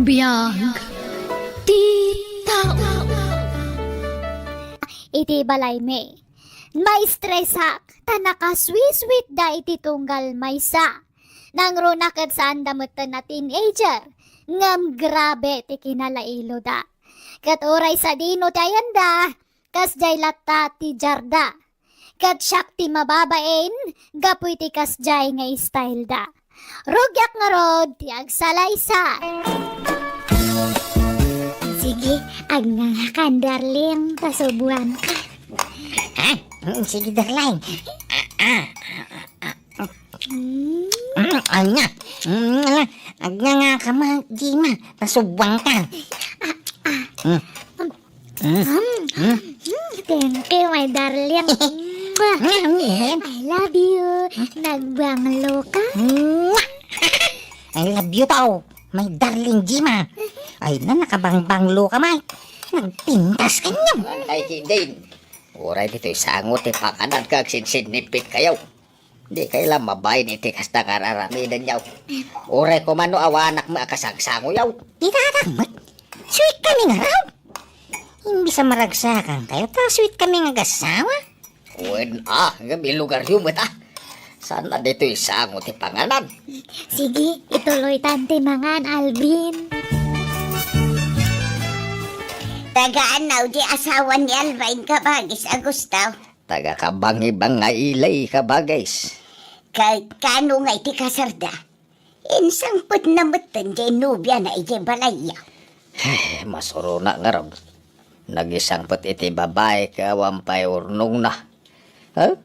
biyag. Tita. Iti balay me. May stressak. Tanaka sweet da iti tunggal maysa. Nang runakat saan damutan na teenager. Ngam grabe ti kinalailo da. Kat oray sa dino tayan da. Kas jay latta ti jarda. Kat siyak ti mababain. Gapoy ti kas jay nga style da. Rugyak nga rod ti agsalaysa. Sige, agnangakan darling. Tasubuan ka. Sige, darling. Anya. Agna nga ka Jima. Nasubwang ka. Thank you, my darling. I love you. Nagbanglo ka? I love you tao. My darling Jima. Ay na nakabangbanglo ka man. Nagpintas ka niyo. Ay, Din. Uray dito isangot pakanan kag sinipit kayo. Di kailan mabayin iti kasta kararamidan yaw. Uray ko mano awanak mo akasangsango yaw. Di tatamat. Sweet kami nga raw. Hindi sa maragsakan kayo. Ta sweet kami nga gasawa. Uwen gabi lugar yung mata. Sana dito isangot panganan. Sige, ituloy tante mangan, Alvin. Tagaan na di asawa ni Alvin kabagis Agustaw. Taga kabangi-bang nga ilay kabagays. Kay kano nga iti kasarda. Insang put na mutan di nubya na iti balaya. Masuro na nga raw. Nagisang pati iti babae kawampay urnong na.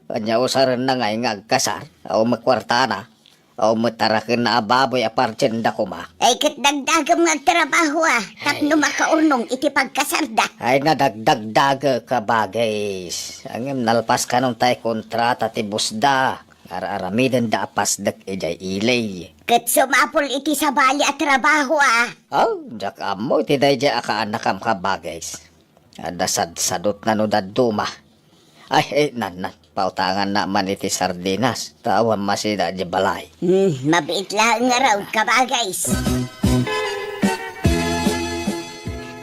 Anya usaran na nga agkasar. O magkwarta na. O matarakin na ababoy apartenda ko ma. Ay kat dagdagam nga trabaho Tapno makaurnong iti pagkasarda. Ay nadagdagdag ka bagays. Ang nalpas ka nung tay kontrata ti busda. Aramidan da apasdak ijay ilay. Kat sumapol iti sabali at trabaho Jak amo iti day jay akaanakam ka bagays. Sadsadot na no daduma. Ay nan. Pautangan na man iti sardinas. Tawan masida di balay. Mabait lang nga raw kabagays.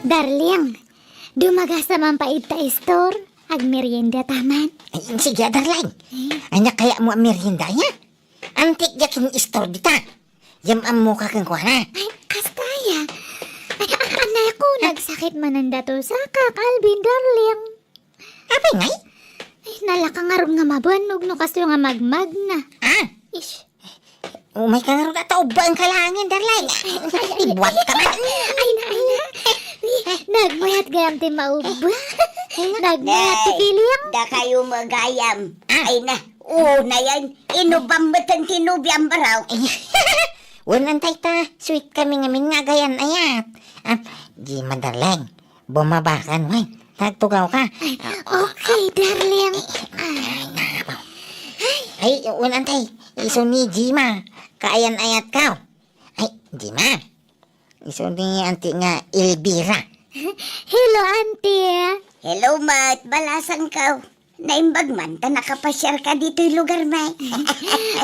Darling, dumagas naman pa ita store. Agmerienda taman. Ay, sige, darling. Anya kaya mo ang merienda niya? Antik yakin istor dita. Yam ang mukha kang kuha na. Ay, kastaya. Ay, anak ko, nagsakit man to sa Alvin, darling. Apa ngay? Ay, nalakangarong nga mabanog no kaso nga magmag na. Ish. Umay ka nga rin ata uba ang kalangin, darling. Ibuwan ka man. Ay na. Nagmayat gayam ti mauba. Nagmayat ti kiling. Da kayo magayam. Ay na. Na yan. Inubang batang tinubiyang baraw. Wanan tay ta. Sweet kami ngamin nga gayan ayat. Di madaling. Bumabakan mo. Nagtugaw ka. Okay, darling. Ay, wanan tay. Iso ni Jima. Kaayan ayat ka. Ay, Jima. Iso ni anti nga Elvira. Hello, auntie. Hello, Mat. Balasan ka. Naimbag man, ta nakapasyar ka dito yung lugar, May.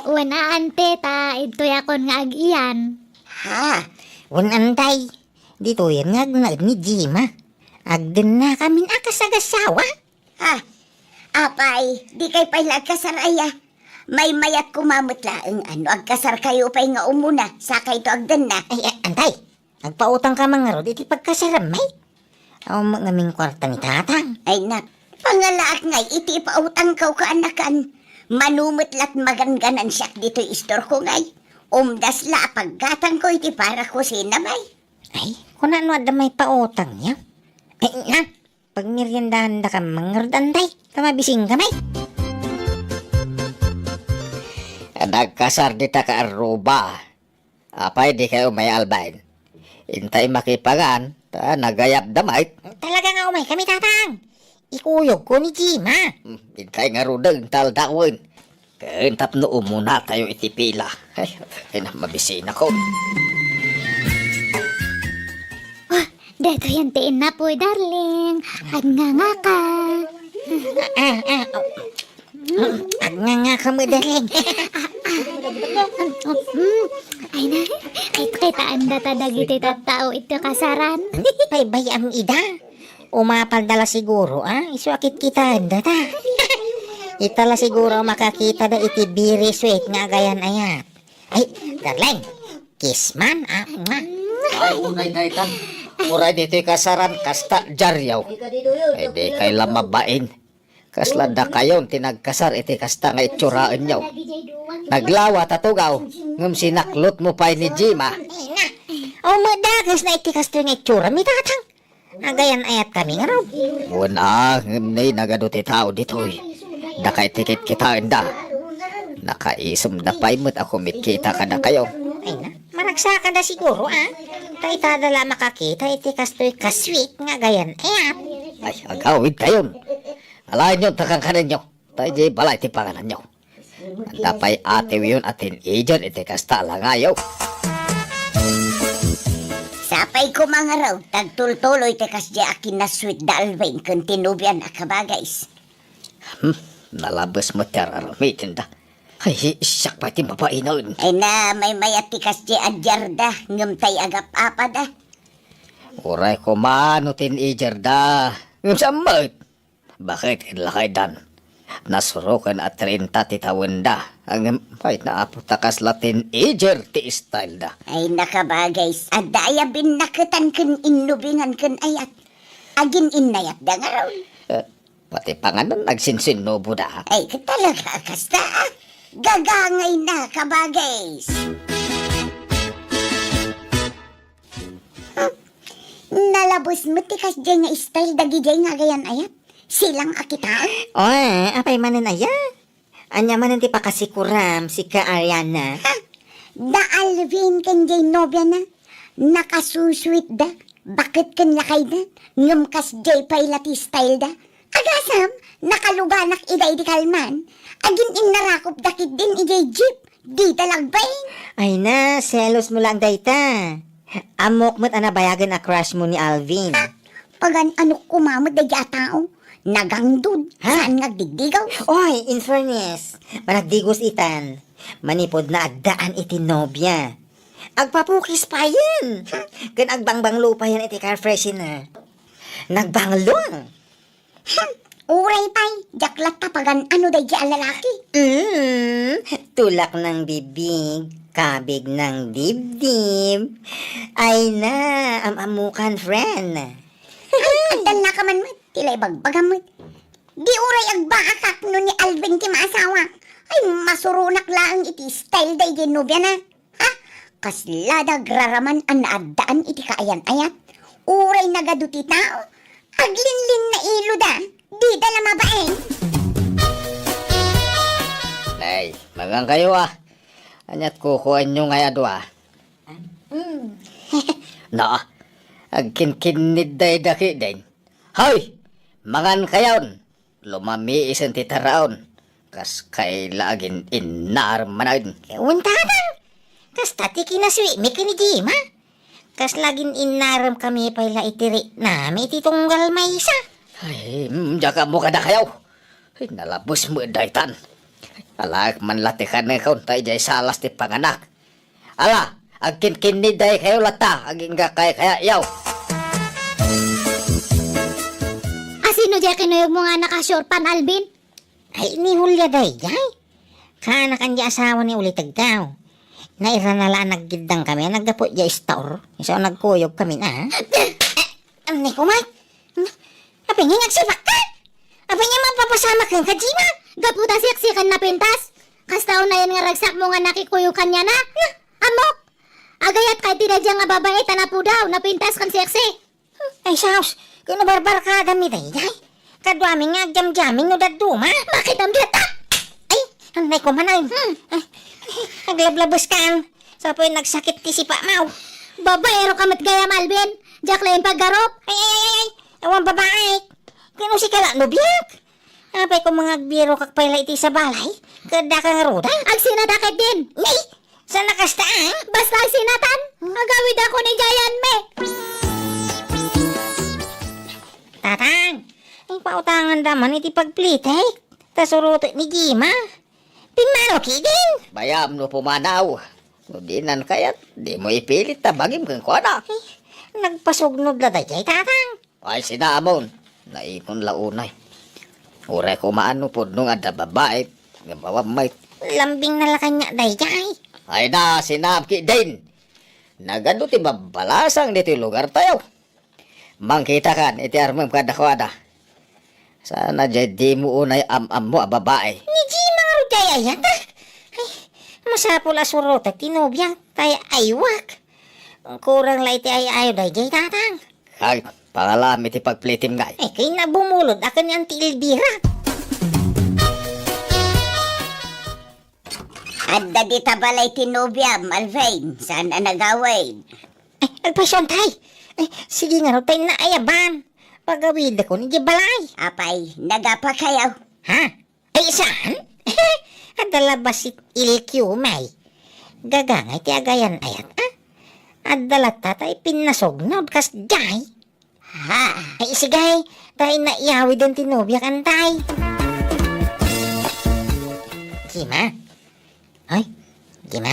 Wana, ante, ta. Ito'y akon nga agiyan. Ha? Wanantay. Dito yan nga ni Jima. Agden na kami akasagasawa. Ha? Apay, di kay pa'y lagkasaraya. May mayat kumamot laang agkasar kayo pa'y nga umuna. Sakay to agden na. Ay, antay. Nagpautang ka mga rod, iti pagkasaram, May. Aw mangaming kwarta ni tatang. Ay, nak. Pangalaak ngay, iti pautang ka anakan. Manumot lat maganganan siyak dito istor ko ngay. Umdas la paggatang ko iti para ko sinamay. Ay, kung ano may pautang niya. Ay, nga. Pag meriendahan na ka mga rodanday, kamabising kamay. Nagkasar dita ka aruba. Apay di kayo may albain. Intay makipangan, nagayap damay. Talaga nga umay kami tatang. Ikuyog ko ni Jima. Intay nga rudeng taldawin. Kaintap no umuna tayo itipila. Ay mabisina ko. Dito yan tiin na po, darling. Agnganga ka. Agnganga ka mo, darling. Ay na, kita anda dagiti tattao ito kasaran. Bay ang ida. Umapal dala siguro, Isuakit kita anda ta. Itala siguro makakita da iti biri sweet nga gayan ayat. Ay, darling. Kiss man, Ay, unay daytan. Uray dito'y kasaran, kasta jaryaw. Ay, di kay lamabain. Kaslanda kayon, tinagkasar, iti kasta nga itsuraan nyaw. Naglawa tatugaw, ngum sinaklot mo pa ni Jima. Madagas na itikas to nga itsura, mi tatang. Agayan ayat kami nga raw. Una, ngum na'y nagaduti tao dito'y. Nakay tikit kita enda. Nakaisum na paimot ako mikita ka na kayo. Ay na, maragsakan na siguro, Tay tadala makakita, itikas to'y kasweet nga gayan ayat. Ay, agawid kayon. Alain nyo, takang kanan nyo. Tayo di balay ti pangalan nyo. Ang tapay ate yun atin ijan iti kasta lang ayaw. Sapay ko mga raw, tagtultuloy tekas di akin na sweet da Alvin kung tinubyan akabagays. Nalabas mo tararamitin da. Ay, isak pa ti mapainaon. Ay na, may mayat tikas di adyar da, ngumtay agap apa da. Uray ko manutin ijar da. Ngam samot. Bakit ilakay dan? Nasurukan at 30 titawan da. Ang ay naaputakas latin ijar ti style da. Ay nakabagays, adaya binakatan kun inubingan kun ayat. Agin inayat da nga raw. Pati panganan nagsinsinubo da. Ay katalaga kasta, gagangay na kabagays. Nalabos mo tikas di nga style dagi di nga gayan ayat. Silang akitaan. Oy, apay manen aya. Anya manen ti pakasikuram si ka Ariana. Da Alvin kan jay nobya na. Nakasusweet da. Bakit kan lakay da? Ngumkas jay pailati style da. Agasam, nakaluganak iday di kalman. Agin inarakop dakit din ijay jeep. Di talagbay. Ay na, selos mo lang dayta. Amok mo't anabayagan na crush mo ni Alvin. Pagan ano kumamot da tao. Nagangdud. Saan ngagdigdigaw? Oy, in fairness, managdigos itan. Manipod na agdaan iti nobya. Agpapukis pa yan. Gan agbangbang lupa yan iti car freshener. Nagbanglong. Uray pay, jaklat tapagan ano da lalaki. Tulak ng bibig, kabig ng dibdib. Ay na, amamukan friend. Andan na ka man mo, tilay bagbagamot. Di uray ang baakak no ni Alvin ti maasawa. Ay masurunak lang iti style day ginubya na. Ha? Kaslada graraman ang naadaan iti kaayan ayat. Uray nagaduti tao. Aglinlin na ilo da. Di dala mabaeng. Ay, magang kayo Anyat kukuhan nyo nga adwa. Na, agkinkinid day daki din. Hoy! Mangan kayon! Lumami isan titaraon. Kas kailagin inarmanan. Untanan. Kasta ti kinaswi mi kinijima. Kas lagin inaram kami pala itiri nami iti tunggal maysa. Ay, jaka mo kada kayaw. Ay, nalabos mo daytan. Ala, manlatikan na ikaw, tayo jay salas ti panganak. Ala, agkinkinid day kayo lata, aging kaya yaw. Asino di kinuyog mo nga nakasorpan, Alvin? Ay ni Hulya day jay. Kanakan di asawa ni uli tagdaw. Nairanala naggidang kami, nagdapot di store. So nagkuyog kami na. Ni kumay. Apa niya nagsibak ka? Apa niya mapapasama kang kajima? Gaputa siksikan na pintas. Kastaw na yan nga ragsak mo nga nakikuyukan niya na. Amok! Agayat kay tinadya nga babae tanapo daw, napintas kan seksi. Ay saus, kung nabarbar ka dami day jay. Kadwami nga jam-jamin no daduma. Bakit ang data? Ay, anay ko manay. Naglablabos ka. Sa po'y nagsakit ti si Pamaw. Babaero ka matgayam, Alvin. Jack lang paggarop. Ay. Awang babae. Kano si kala nubyak. Apay ko mga biro kakpayla iti sa balay. Kada kang ruda. Ag sinadakit din. Nay, saan nakasta Basta ang sinatan. Agawid ako ni Jayan me. Tatang, ay pautangan daman iti pagplitek. Tasuruto ni Jima. Pinmano kiding. Bayam no pumanaw. No dinan kayat, di mo ipilit na bagim kang kuana. Nagpasugnod la dayjay tatang. Ay sinamon, naikon launay. Uray ko maano po nung ada babae, nga mawamay. Lambing na la kanya dayjay. Ay na, sinabki din. Nagano ti mabalasang dito yung lugar tayo. Mangkita kan, iti armam kada kwada. Sana jay di mo unay am-am mo a babae. Ni Jima nga ro jay ayat ah. Ay, masapul asurot at tinobya tayo aywak. Kurang la iti ay dayjay tatang. Ay, pangalami ti pagplitim nga. Ay, kay nabumulod ako ni Auntie Elvira. Adda di tabalay tinubya, Malvain. Saan na nagawin? Ay, agpasyon tay. Ay, sige nga ro tayo na ayaban. Pagawid ako ni Jibalay. Apay, nagapa kayo. Ha? Ay, saan? Adala basit ilkiw may. Gagangay ti agayan ayat ah. Adala tatay pinasognod kas jay. Ha? Ay, sigay. Tayo na iyawi din tinubya kantay. Jima? Ay, Jima.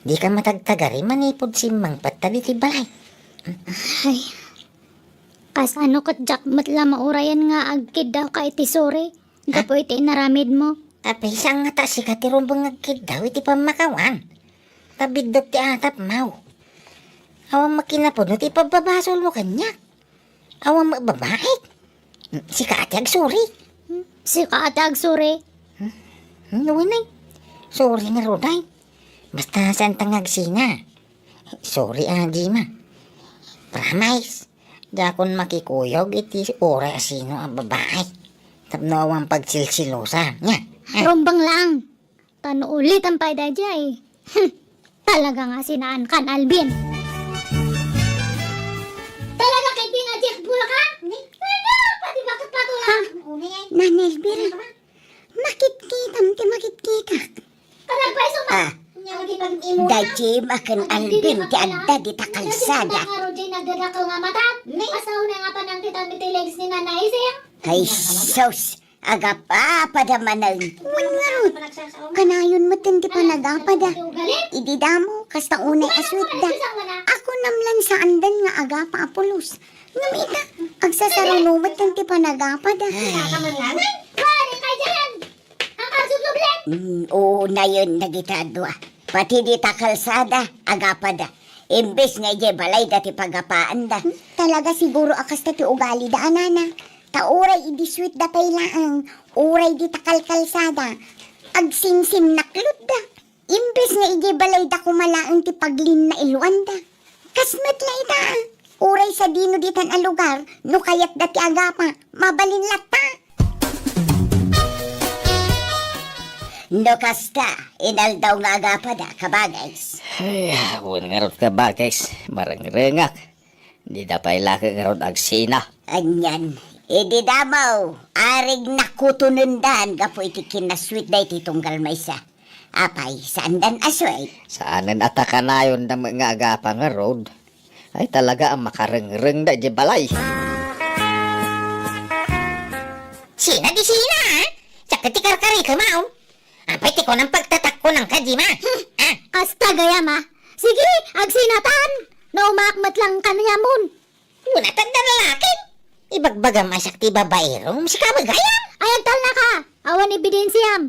Di ka matagtagari manipod si Mang Patali ti balay. Ay, kasano kat Jack matla maurayan nga agkid daw ka iti sore. Gapo iti naramid mo. Apay isang nga ta si katirumbang agkid daw iti pamakawan. Tabidot ti atap mau. Awang makinapod no ti pababasol mo kanya. Awang magbabaik. Si kaati agsuri. Si kaatag sore. Nawinay. Sorry nga roday. Basta saan tangag sina. Sorry Jima. Promise. Dakon makikuyog iti ora sino ang babae. Tapno awang pagsilsilosa. Nya. Rumbang lang. Tano ulit ang payda jay. Talaga nga sinaan kan Alvin. Talaga kay pinajek bula ka? Ano? Pati bakit patulang? Nanel Bira, makit-kitam ti makit-kita. Karang paiso ma. Ah, Daji makan Alvin ti adda di takalsada. Nga Roger nagdadakaw nga matat. Asaw na nga pa ng titang legs ni nanay siya. Ay, sos, agapa padamanang. Mangarot, kanayon mo ti pa nagapada. Galit. Idi damo, kasta unay aswit da. Ako namlan sa andan nga agapa apulos. Ngamita, agsasarunumot ti pa nagapada. Kani kay Jayan. Ang karsubloblem. Oo na yun, nagitadwa. Pati di takalsada, agapada. Imbes nga ije balay dati pagapaan da. Talaga siguro akas ti ugali da anana. Tauray idi sweet da pailaang. Uray di takalkalsada. Agsimsim naklod da. Imbes nga ije balay da kumalaang ti paglin na ilwan da. Kasmet la ita. Uray sa dino ditan a lugar, no kayat dati agapa, mabalin lata. No kasta, inal daw nga agapa da, kabagays. Ay, awan nga rod ka bagay. Marang rengak. Di da pa ilaka nga rod agsina. Anyan, edi damaw, arig nakutunundan, gapo iti kinasweet da iti tunggal maysa. Apay, saan dan asway? Saanan atakanayon na mga agapa nga rod. Ay talaga ang makareng-reng da di balay. Sina di sina ha? Tsaka ti karkari ka mao. Apay ti ko ng pagtatak ko ng kajima. Kasta gaya ma. Sige, agsinatan. No umakmat lang kanayamon. Wala tanda lalakin. Ibagbagam asak ti babaerong si kabagayam. Ay, agtal na ka. Awan ebidensyam.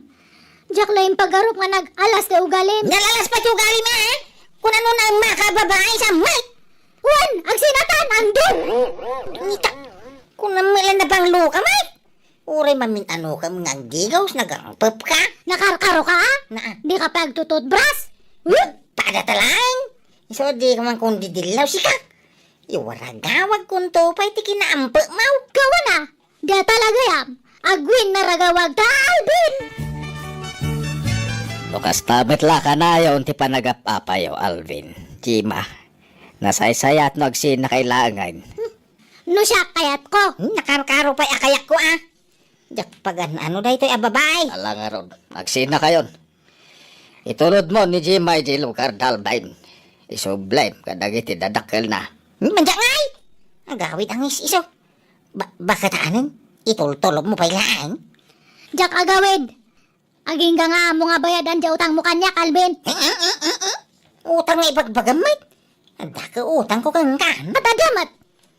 Jack lang yung paggarup nga nag-alas na ugalim. Nalalas pa ti ugali ma ha? Kung ano na ang makababae sa mic. Wan, agsinatan, andun. Ngita, kung namilan na bang luka mic. Uray mamin ano ka mga gigaws nagangpap ka. Nakarkaro ka? Na, Di ka pagtututbras? pada talang. So di ka man kung didilaw si kak. Iwaragawag kung tupay ti kinaampa mau. Gawa na. Di talaga yam. Agwin na ragawag ta, Alvin. Lukas tabet la ka na yun ti panagapapayo, Alvin. Jima, nasaysayat no agsina kailangan. No siya kayat ko. Nakarkaro pa akayak ko ah. Jak pagan ano da ito ababay. Ala nga rod, agsina kayon. Itulod mo ni Jima iti lugar dalbain. Isublime kadagiti dadakkel na. Manjak ngay. Agawid ang iso. Bakit anin? Itultulog mo pa ilaan. Jack agawid. Aging ka nga mo nga bayadan di utang mo kanyak, Alvin. Utang nga ibagbagamit. Anda ka utang ko kang kan. Patadamat.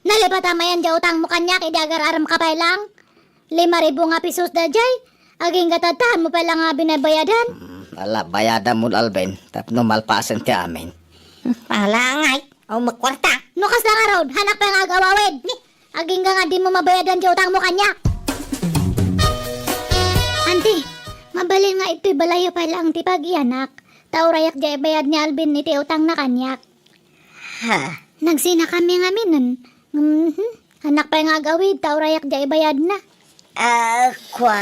Nalipatamayan di utang mo kanyak, idagararam ka pa lang. 5,000 nga pisos da jay. Aging katatahan mo pa lang nga binabayadan. Ala, bayadan mo Alvin. Tapno malpasan ti amin. Pala ngay. O magkwarta. Nukas na nga ron, hanak pa nga agawawid. Aging ka nga di mo mabayadan di utang mo kanyak. Auntie, mabalin nga ito'y balayo pa lang ti pag-ianak. Taurayak di bayad ni Alvin ni ti utang na kanyak. Ha? Nagsina kami nga minon. Hanak pa nga agawid, taurayak di bayad na. Kwa.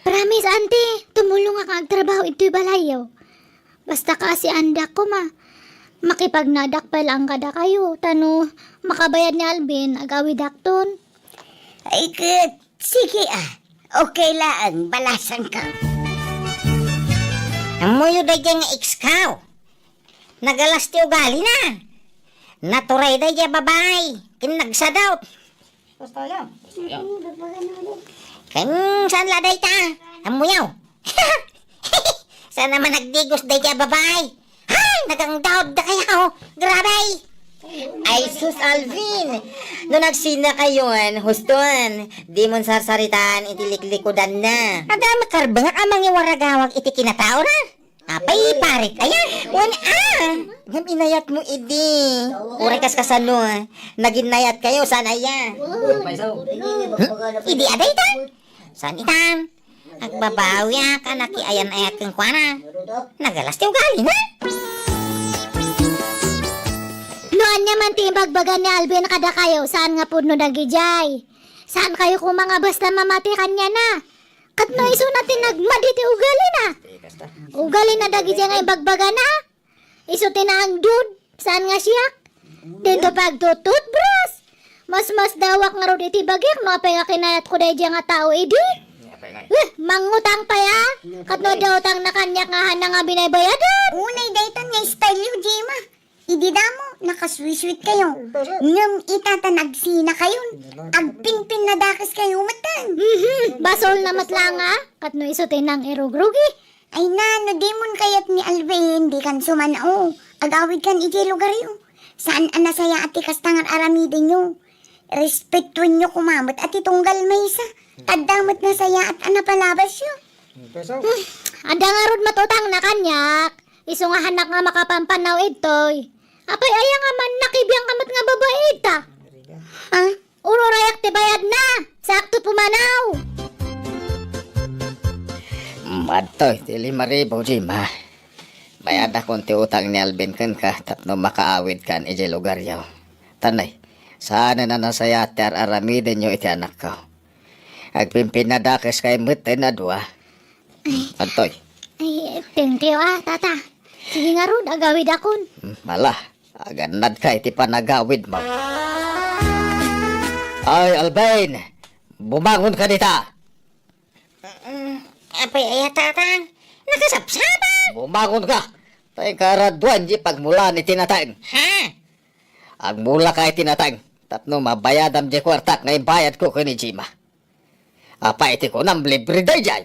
Promise, auntie, tumulong nga kang trabaho ito'y balayo. Basta kasi andak ko makipagnadak pa lang kada kayo. Tano, makabayad ni Alvin, agawid akton. Ay, good. Sige Okay lang, balasan ka. Amoyo da dyan nga ikskaw. Nagalas ti ugali na. Naturay da dyan babay. Kinagsadaw. Saan laday ta? Amoyaw. Sana man nagdigos da dyan babay. Hay, nagangdaw da kayo. Grabe. Ay, sus Alvin. No nagsina kayon, huston. Di mon sarsaritan, itiliklikkudan na. Ada makarbang amang iwaragawag iti kinatao na. Apay, parit kaya. Ngam inayat mo idi. Urikas kasano, naginayat kayo, sana ya. Idi aday ta. San itan? Agbabawi ka, nakiayan-ayat kang kwana. Nagalas ti ugali na. Noan niya man timbagbagan ni Alvin kada kayo, saan nga puno nagijay? Saan kayo kung mga basta mamati kanya na? Kat no iso natin nagmaditi ugali na. Ugali na dagijay nga ibagbagan na. Iso tinang dud, saan nga siyak? Dito pagtututbrush. Mas dawak nga ro iti bagik, no apay nga kinayat ko dahi nga tao idi. Mangutang pa ya? Kat no daw utang na kanyak nga hana nga binabayadan. Unay daytan nga style yu, Jima. Idi damo, nakaswiswit kayo. Ngam itatanagsina kayon. Agpinpin na dakis kayo matan. Basol na matlanga, kat no isutin ng irugrugi. Ay na, no demon kayat ni Alvin, di kan sumanao. Agawid kan iti lugar yu. Saan anasaya ati kastangan aramidin nyo. Respetuin nyo kumamot at itunggal maysa. Tadamat na saya at anapalabas yu. Ada nga rod matutang na kanyak. Iso nga hanak nga makapampanaw itoy. Apay aya nga man nakibiyang kamat nga babae ita. Ha? Urorayak ti bayad na. Sakto pumanaw. Madtoy, ti 5,000 Jima. Bayad akong ti utang ni Alvin kan ka, tapno makaawid kan iti lugar yaw. Tanay, saan na nasaya ti aramiden nyo iti anak ko. Agpimpin na dakis kay mutay na dua. Madtoy. Ay, thank you tata. Sige nga rod, agawid akon. Mala, aganad ka iti panagawid mo. Ay, Alvin, bumangon ka dita. Apay ayatatang, nakasapsapan. Bumangon ka. Tay karaduan di pagmula ni tinatang. Ha? Agmula ka tinatang. Tapno mabayadam di kwartak ngay bayad ko kini Jima. Apa iti ko nam libre day jay.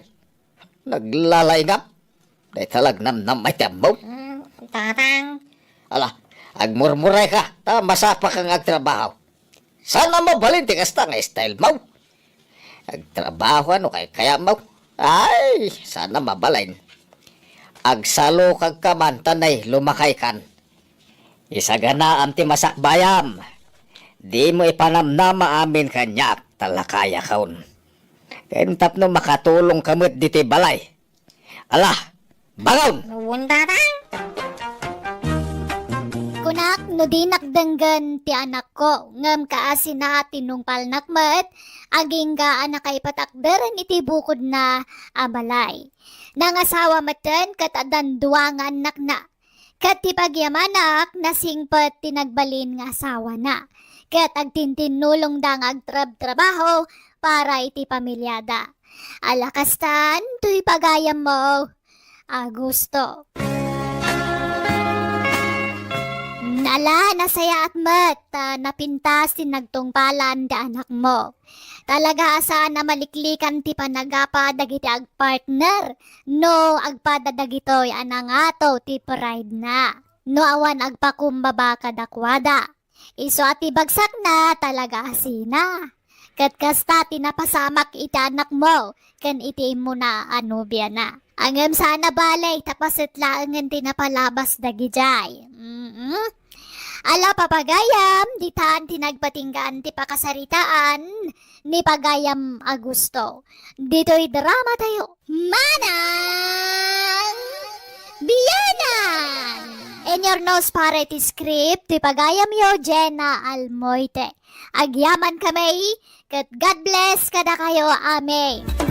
Naglalayngap. Day talag nam may tamo. Tatang. Ala, agmurmuray ka. Ta masapa kang agtrabaho. Sana mo balin ti kasta nga style mo. Agtrabaho ano kaya mo. Ay, sana mabalain. Agsalo kag kamantanay lumakay kan. Isaganaan ti masakbayam. Di mo ipanamnama amin kanyak talakaya kaon. Kentap no makatulong kamot diti balay. Ala, bangon! Nuwun tatang. Kunak, no di nakdanggan ti anak ko. Ngam kaasin na tinong palnakmat. Aging ga anak ay patakdaran iti bukod na abalay. Nangasawa matan katadan duwang anak na. Kat ti pagyamanak nasingpat tinagbalin nga asawa na. Kat agtintinulong dang agtrab-trabaho para iti pamilyada. Alakastan, tuy pagayam mo. Agusto. Ala, nasaya at mat, napintas din nagtungpalan da anak mo. Talaga asa na maliklikan ti panagapa dagiti agpartner, no agpada dagitoy anangato ti pride na. No awan agpakumbaba kadakwada. Iso ati bagsak na talaga asina. Kat kasta tinapasamak iti anak mo, kan iti mo na anubya na. Angem sana balay, tapasit laangan tinapalabas dagijay. Ala papagayam, ditaan tinagpatinggaan ti pakasaritaan, ni Pagayam Agusto. Dito'y drama tayo. Manang Biyanan! In your nose para iti script, ti Pagayam yo, Jenna Almoite. Agyaman kami, kat God bless kada kayo, amen.